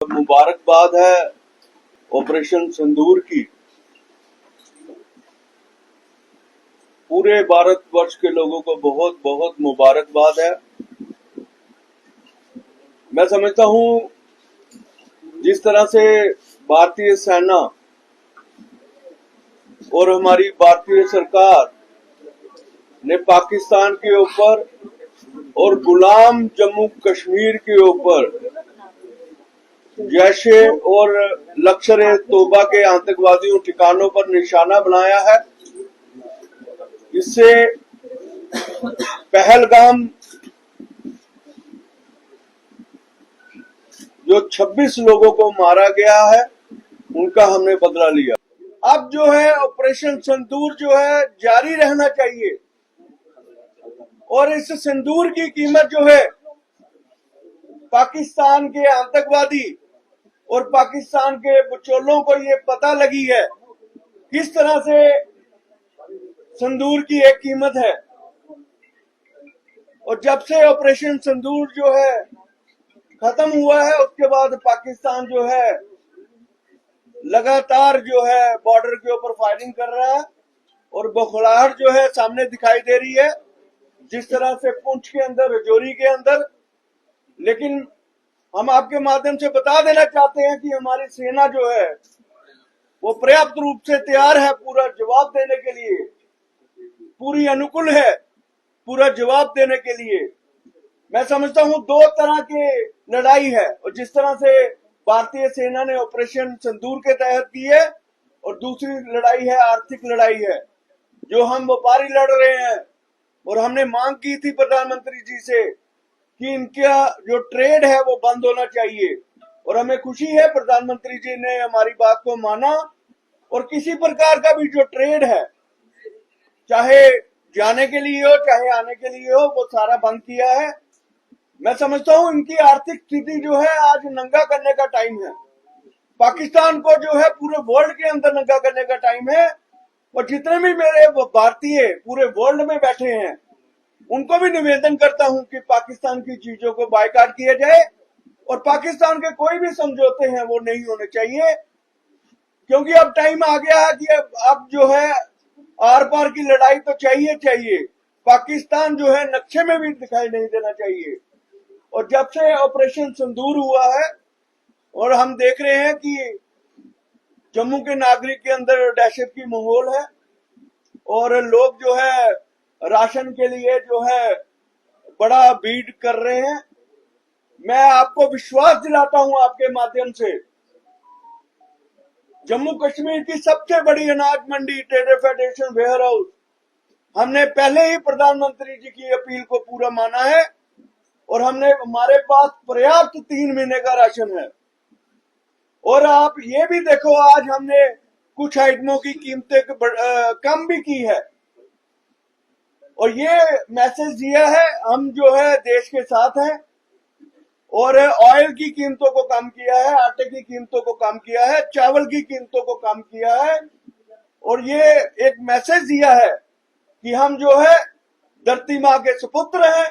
मुबारकबाद है ऑपरेशन सिंदूर की। पूरे भारतवर्ष के लोगों को बहुत बहुत मुबारकबाद है। मैं समझता हूं जिस तरह से भारतीय सेना और हमारी भारतीय सरकार ने पाकिस्तान के ऊपर और गुलाम जम्मू कश्मीर के ऊपर जैशे और लश्कर-ए-तौबा के आतंकवादियों ठिकानों पर निशाना बनाया है, इससे पहलगाम जो 26 लोगों को मारा गया है उनका हमने बदला लिया। अब जो है ऑपरेशन सिंदूर जो है जारी रहना चाहिए और इस सिंदूर की कीमत जो है पाकिस्तान के आतंकवादी और पाकिस्तान के बिचौलों को ये पता लगी है किस तरह से सिंदूर की एक कीमत है। और जब से ऑपरेशन सिंदूर जो है खत्म हुआ है उसके बाद पाकिस्तान जो है लगातार जो है बॉर्डर के ऊपर फायरिंग कर रहा है और बौखलाहट जो है सामने दिखाई दे रही है, जिस तरह से पुंछ के अंदर, राजौरी के अंदर। लेकिन हम आपके माध्यम से बता देना चाहते हैं कि हमारी सेना जो है वो पर्याप्त रूप से तैयार है पूरा जवाब देने के लिए, पूरी अनुकूल है पूरा जवाब देने के लिए। मैं समझता हूं दो तरह की लड़ाई है और जिस तरह से भारतीय सेना ने ऑपरेशन सिंदूर के तहत की है, और दूसरी लड़ाई है आर्थिक लड़ाई है जो हम व्यापारी लड़ रहे हैं। और हमने मांग की थी प्रधानमंत्री जी से कि इनका जो ट्रेड है वो बंद होना चाहिए, और हमें खुशी है प्रधानमंत्री जी ने हमारी बात को माना और किसी प्रकार का भी जो ट्रेड है, चाहे जाने के लिए हो चाहे आने के लिए हो, वो सारा बंद किया है। मैं समझता हूं इनकी आर्थिक स्थिति जो है आज नंगा करने का टाइम है। पाकिस्तान को जो है पूरे वर्ल्ड के अंदर नंगा करने का टाइम है। और जितने भी मेरे भारतीय पूरे वर्ल्ड में बैठे हैं उनको भी निवेदन करता हूं कि पाकिस्तान की चीजों को बायकॉट किया जाए और पाकिस्तान के कोई भी समझौते हैं वो नहीं होने चाहिए, क्योंकि अब टाइम आ गया है कि अब जो है आर पार की लड़ाई तो चाहिए। पाकिस्तान जो है नक्शे में भी दिखाई नहीं देना चाहिए। और जब से ऑपरेशन सिंदूर हुआ है और हम देख रहे हैं कि जम्मू के नागरिक के अंदर दहशत की माहौल है और लोग जो है राशन के लिए जो है बड़ा भीड़ कर रहे हैं। मैं आपको विश्वास दिलाता हूं आपके माध्यम से, जम्मू कश्मीर की सबसे बड़ी अनाज मंडी ट्रेडर फेडरेशन वेयर हाउस, हमने पहले ही प्रधानमंत्री जी की अपील को पूरा माना है और हमारे पास पर्याप्त 3 महीने का राशन है। और आप ये भी देखो आज हमने कुछ आइटमों की कीमतें कम भी की है और ये मैसेज दिया है हम जो है देश के साथ हैं। और ऑयल की कीमतों को कम किया है, आटे की कीमतों को कम किया है, चावल की कीमतों को कम किया है। और ये एक मैसेज दिया है कि हम जो है धरती माँ के सुपुत्र हैं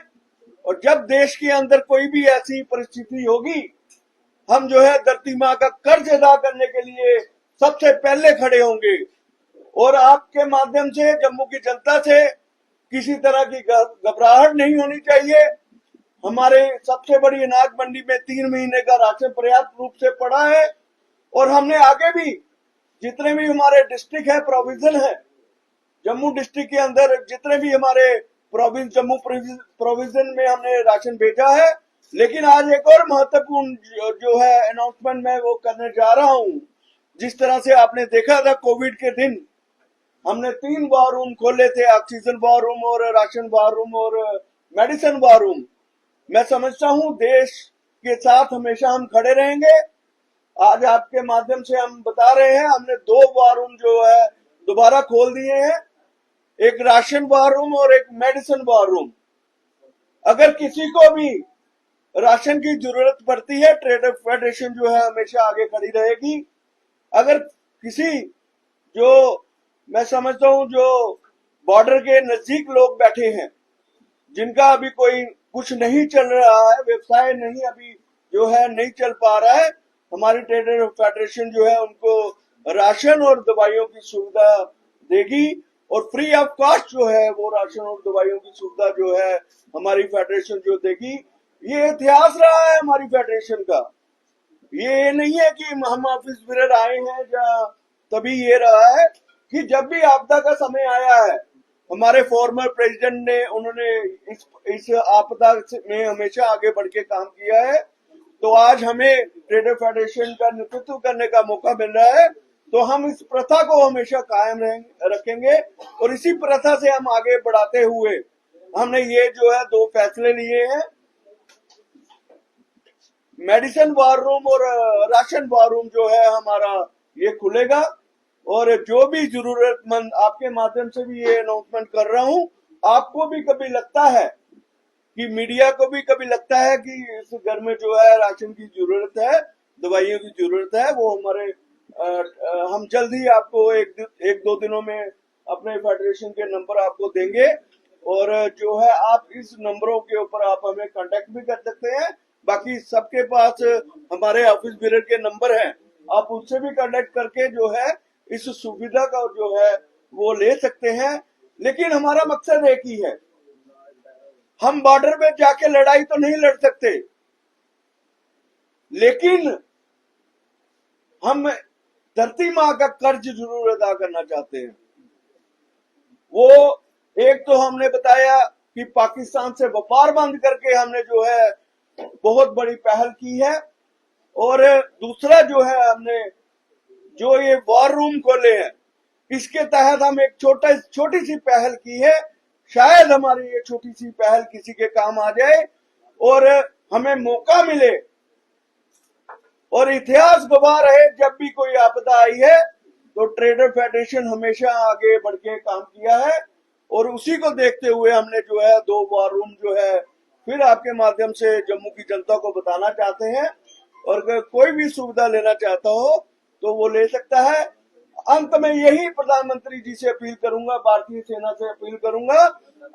और जब देश के अंदर कोई भी ऐसी परिस्थिति होगी हम जो है धरती माँ का कर्ज अदा करने के लिए सबसे पहले खड़े होंगे। और आपके माध्यम से जम्मू की जनता से किसी तरह की घबराहट नहीं होनी चाहिए। हमारे सबसे बड़ी अनाज मंडी में 3 महीने का राशन पर्याप्त रूप से पड़ा है और हमने आगे भी जितने भी हमारे डिस्ट्रिक्ट है प्रोविजन है, जम्मू डिस्ट्रिक्ट के अंदर जितने भी हमारे प्रोविंस जम्मू प्रोविजन में हमने राशन भेजा है। लेकिन आज एक और महत्वपूर्ण जो है अनाउंसमेंट मैं वो करने जा रहा हूं। जिस तरह से आपने देखा था कोविड के दिन हमने 3 वार रूम खोले थे, ऑक्सीजन वार रूम और राशन वार रूम और मेडिसिन वार रूम। मैं समझता हूं देश के साथ हमेशा हम खड़े रहेंगे। आज आपके माध्यम से हम बता रहे हैं हमने 2 वार रूम जो है दोबारा खोल दिए हैं, एक राशन वार रूम और एक मेडिसिन वार रूम। अगर किसी को भी राशन की जरूरत पड़ती है ट्रेडर फेडरेशन जो है हमेशा आगे खड़ी रहेगी। अगर किसी जो मैं समझता हूं जो बॉर्डर के नजदीक लोग बैठे हैं जिनका अभी कोई कुछ नहीं चल रहा है, व्यवसाय नहीं अभी जो है नहीं चल पा रहा है, हमारी ट्रेडर फेडरेशन जो है उनको राशन और दवाइयों की सुविधा देगी और फ्री ऑफ कॉस्ट जो है वो राशन और दवाइयों की सुविधा जो है हमारी फेडरेशन जो देगी। ये इतिहास रहा है हमारी फेडरेशन का। ये नहीं है कि हम ऑफिस बिरर आए हैं या तभी ये रहा है कि जब भी आपदा का समय आया है हमारे फॉर्मर प्रेसिडेंट ने उन्होंने इस आपदा में हमेशा आगे बढ़ के काम किया है। तो आज हमें ट्रेडर फेडरेशन का नेतृत्व करने का मौका मिल रहा है, तो हम इस प्रथा को हमेशा कायम रखेंगे और इसी प्रथा से हम आगे बढ़ाते हुए हमने ये जो है 2 फैसले लिए हैं। मेडिसिन वार रूम और राशन वार रूम जो है हमारा ये खुलेगा और जो भी जरूरतमंद, आपके माध्यम से भी ये अनाउंसमेंट कर रहा हूं, आपको भी कभी लगता है कि मीडिया को भी कभी लगता है कि इस घर में जो है राशन की जरूरत है, दवाइयों की जरूरत है, वो हमारे हम जल्द ही आपको एक दो दिनों में अपने फेडरेशन के नंबर आपको देंगे और जो है आप इस नंबरों के ऊपर आप हमें कांटेक्ट भी कर सकते हैं। बाकी सबके पास हमारे ऑफिस बिरर के नंबर हैं, आप उससे भी कांटेक्ट करके जो है इस सुविधा का जो है वो ले सकते हैं। लेकिन हमारा मकसद एक ही है, हम बॉर्डर पे जाके लड़ाई तो नहीं लड़ सकते, लेकिन हम धरती माँ का कर्ज जरूर अदा करना चाहते हैं। वो एक तो हमने बताया कि पाकिस्तान से व्यापार बंद करके हमने जो है बहुत बड़ी पहल की है और दूसरा जो है हमने जो ये वॉर रूम खोले हैं इसके तहत हम एक छोटी सी पहल की है। शायद हमारी ये छोटी सी पहल किसी के काम आ जाए और हमें मौका मिले और इतिहास गवाह रहे, जब भी कोई आपदा आई है तो ट्रेडर फेडरेशन हमेशा आगे बढ़ के काम किया है और उसी को देखते हुए हमने जो है 2 वॉर रूम जो है फिर आपके माध्यम से जम्मू की जनता को बताना चाहते हैं और अगर कोई भी सुविधा लेना चाहता हो तो वो ले सकता है। अंत में यही प्रधानमंत्री जी से अपील करूंगा, भारतीय सेना से अपील करूंगा,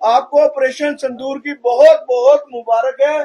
आपको ऑपरेशन सिंदूर की बहुत बहुत मुबारक है।